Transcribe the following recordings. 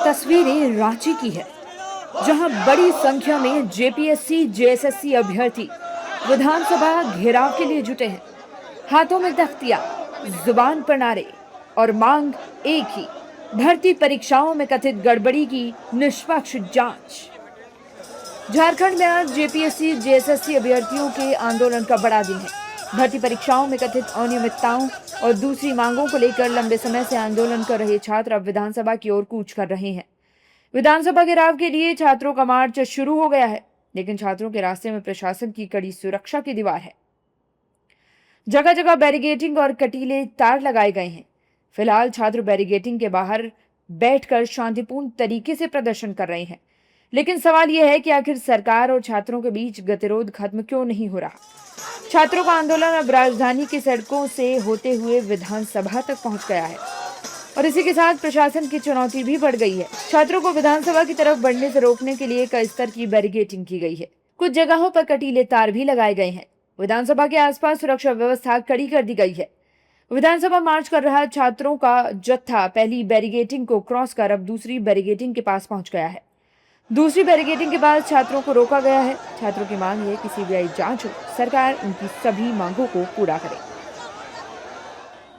तस्वीरें रांची की है, जहां बड़ी संख्या में जेपीएससी जेएसएससी अभ्यर्थी विधानसभा घेराव के लिए जुटे हैं। हाथों में तख्तियां, जुबान पर नारे और मांग एक ही, भर्ती परीक्षाओं में कथित गड़बड़ी की निष्पक्ष जांच। झारखंड में आज जेपीएससी जेएसएससी अभ्यर्थियों के आंदोलन का बड़ा दिन है। भर्ती परीक्षाओं में कथित अनियमितताओं और दूसरी मांगों को लेकर लंबे समय से आंदोलन कर रहे छात्र अब विधानसभा की ओर कूच कर रहे हैं। विधानसभा घेराव के लिए छात्रों का मार्च शुरू हो गया है, लेकिन छात्रों के रास्ते में प्रशासन की कड़ी सुरक्षा की दीवार है। जगह जगह बैरिकेडिंग और कटीले तार लगाए गए हैं। फिलहाल छात्र बैरिकेडिंग के बाहर बैठकर शांतिपूर्ण तरीके से प्रदर्शन कर रहे हैं, लेकिन सवाल यह है कि आखिर सरकार और छात्रों के बीच गतिरोध खत्म क्यों नहीं हो रहा। छात्रों का आंदोलन अब राजधानी की सड़कों से होते हुए विधानसभा तक पहुंच गया है और इसी के साथ प्रशासन की चुनौती भी बढ़ गई है। छात्रों को विधानसभा की तरफ बढ़ने से रोकने के लिए कई स्तर की बैरिकेडिंग की गई है। कुछ जगहों पर कटीले तार भी लगाए गए हैं। विधानसभा के आसपास सुरक्षा व्यवस्था कड़ी कर दी गई है। विधानसभा मार्च कर रहा छात्रों का जत्था पहली बैरिकेडिंग को क्रॉस कर अब दूसरी बैरिकेडिंग के पास पहुंच गया है। दूसरी बैरिकेडिंग के बाद छात्रों को रोका गया है। छात्रों की मांग है कि सीबीआई जांच हो, सरकार उनकी सभी मांगों को पूरा करे।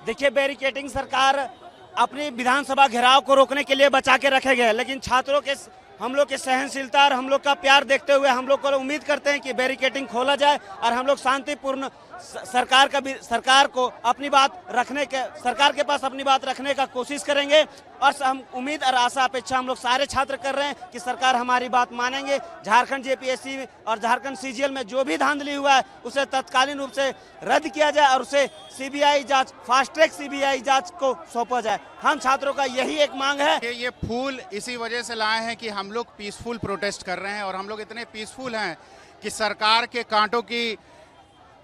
देखिए, बैरिकेडिंग सरकार अपनी विधानसभा घेराव को रोकने के लिए बचा के रखे गए, लेकिन छात्रों के हम लोग की सहनशीलता और हम लोग का प्यार देखते हुए हम लोग को उम्मीद करते हैं कि बैरिकेडिंग खोला जाए और हम लोग शांतिपूर्ण सरकार को अपनी बात रखने के सरकार के पास अपनी बात रखने का कोशिश करेंगे। और हम उम्मीद और आशा अपेक्षा हम लोग सारे छात्र कर रहे हैं कि सरकार हमारी बात मानेंगे। झारखंड जेपीएससी और झारखंड सीजीएल में जो भी धांधली हुआ है उसे तत्कालीन रूप से रद्द किया जाए और उसे सीबीआई जांच, फास्ट ट्रैक सीबीआई जांच को सौंपा जाए। हम छात्रों का यही एक मांग है। ये फूल इसी वजह से लाए हैं कि हम लोग पीसफुल प्रोटेस्ट कर रहे हैं और हम लोग इतने पीसफुल हैं कि सरकार के कांटों की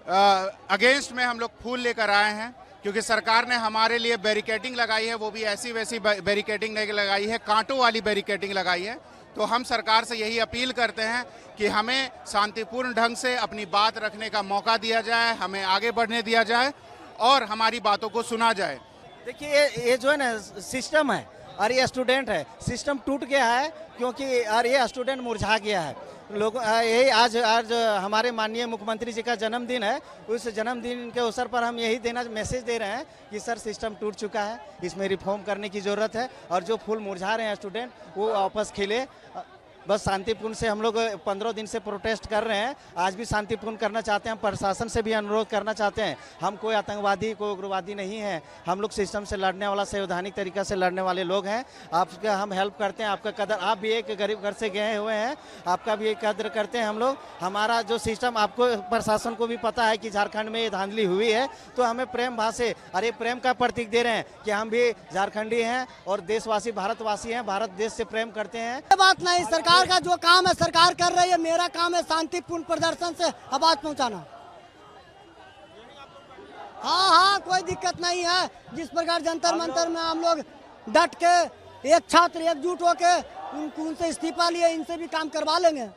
अगेंस्ट में हम लोग फूल लेकर आए हैं, क्योंकि सरकार ने हमारे लिए बैरिकेडिंग लगाई है, वो भी ऐसी वैसी बैरिकेडिंग नहीं लगाई है, कांटों वाली बैरिकेडिंग लगाई है। तो हम सरकार से यही अपील करते हैं कि हमें शांतिपूर्ण ढंग से अपनी बात रखने का मौका दिया जाए, हमें आगे बढ़ने दिया जाए और हमारी बातों को सुना जाए। देखिए, ये जो है ना सिस्टम है और ये स्टूडेंट है, सिस्टम टूट गया है क्योंकि और ये स्टूडेंट मुरझा गया है। लोग यही आज हमारे माननीय मुख्यमंत्री जी का जन्मदिन है। उस जन्मदिन के अवसर पर हम यही मैसेज दे रहे हैं कि सर, सिस्टम टूट चुका है, इसमें रिफॉर्म करने की ज़रूरत है और जो फूल मुरझा रहे हैं स्टूडेंट वो वापस खिले। बस शांतिपूर्ण से हम लोग 15 दिन से प्रोटेस्ट कर रहे हैं, आज भी शांतिपूर्ण करना चाहते हैं। हम प्रशासन से भी अनुरोध करना चाहते हैं, हम कोई आतंकवादी कोई उग्रवादी नहीं है, हम लोग सिस्टम से लड़ने वाला, संवैधानिक तरीका से लड़ने वाले लोग हैं। आपका हम हेल्प करते हैं, आपका कदर, आप भी एक गरीब घर से गए हुए हैं, आपका भी एक कदर करते हैं हम लोग। हमारा जो सिस्टम, आपको प्रशासन को भी पता है कि झारखंड में ये धांधली हुई है, तो हमें प्रेम भाव से, अरे प्रेम का प्रतीक दे रहे हैं कि हम भी झारखंडी हैं और देशवासी भारतवासी हैं, भारत देश से प्रेम करते हैं। बात नहीं, सरकार का जो काम है सरकार कर रही है, मेरा काम है शांतिपूर्ण प्रदर्शन से आवाज पहुंचाना। हाँ, कोई दिक्कत नहीं है। जिस प्रकार जंतर मंतर में हम लोग डट के एक छात्र एकजुट होके उनसे इस्तीफा लिए, इनसे भी काम करवा लेंगे।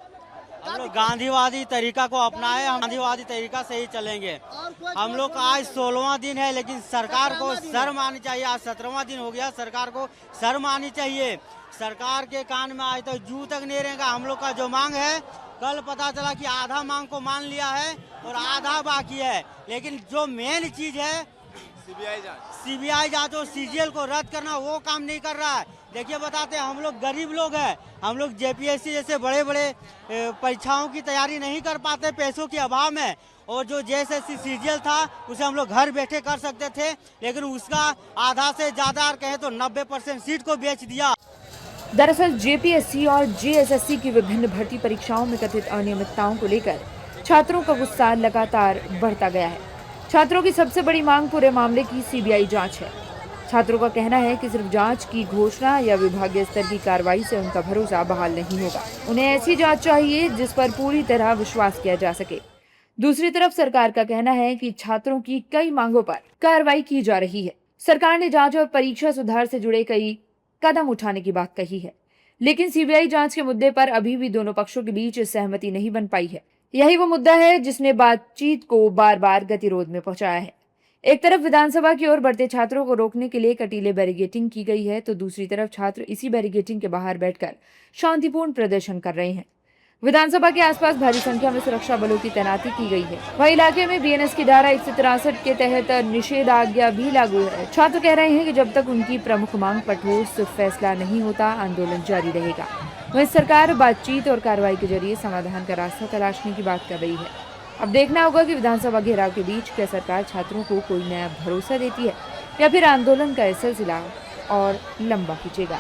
हम लोग गांधीवादी तरीका को अपनाए, हम गांधीवादी तरीका से ही चलेंगे। हम लोग का आज 16वां दिन है, लेकिन सरकार को शर्म आनी चाहिए। आज 17वां दिन हो गया, सरकार को शर्म आनी चाहिए। सरकार के कान में आज तो जू तक नहीं रहेगा। हम लोग का जो मांग है, कल पता चला कि आधा मांग को मान लिया है और आधा बाकी है, लेकिन जो मेन चीज है सीबीआई जांच और सीजीएल को रद्द करना, वो काम नहीं कर रहा है। देखिए, बताते हैं, हम लोग गरीब लोग हैं, हम लोग जेपीएससी जैसे बड़े बड़े परीक्षाओं की तैयारी नहीं कर पाते पैसों के अभाव में। और जो जेएसएससी सीजीएल था उसे हम लोग घर बैठे कर सकते थे, लेकिन उसका आधा से ज्यादा कहे तो 90% सीट को बेच दिया। दरअसल जेपीएससी और जेएसएससी की विभिन्न भर्ती परीक्षाओं में कथित अनियमितताओं को लेकर छात्रों का गुस्सा लगातार बढ़ता गया है। छात्रों की सबसे बड़ी मांग पूरे मामले की सीबीआई जांच है। छात्रों का कहना है कि सिर्फ जांच की घोषणा या विभागीय स्तर की कार्रवाई से उनका भरोसा बहाल नहीं होगा। उन्हें ऐसी जांच चाहिए जिस पर पूरी तरह विश्वास किया जा सके। दूसरी तरफ सरकार का कहना है कि छात्रों की कई मांगों पर कार्रवाई की जा रही है। सरकार ने जांच और परीक्षा सुधार से जुड़े कई कदम उठाने की बात कही है, लेकिन सीबीआई जांच के मुद्दे पर अभी भी दोनों पक्षों के बीच सहमति नहीं बन पाई है। यही वो मुद्दा है जिसने बातचीत को बार बार गतिरोध में पहुंचाया है। एक तरफ विधानसभा की ओर बढ़ते छात्रों को रोकने के लिए कटीले बैरिकेडिंग की गई है, तो दूसरी तरफ छात्र इसी बैरिकेडिंग के बाहर बैठकर शांतिपूर्ण प्रदर्शन कर रहे हैं। विधानसभा के आसपास भारी संख्या में सुरक्षा बलों की तैनाती की गई है। वहीं इलाके में बीएनएस की धारा 163 के तहत निषेधाज्ञा भी लागू है। छात्र कह रहे हैं कि जब तक उनकी प्रमुख मांग पर ठोस फैसला नहीं होता, आंदोलन जारी रहेगा। वहीं सरकार बातचीत और कार्रवाई के जरिए समाधान का रास्ता तलाशने की बात कर रही है। अब देखना होगा कि विधानसभा घेराव के बीच क्या सरकार छात्रों को कोई नया भरोसा देती है या फिर आंदोलन का सिलसिला और लंबा खींचेगा।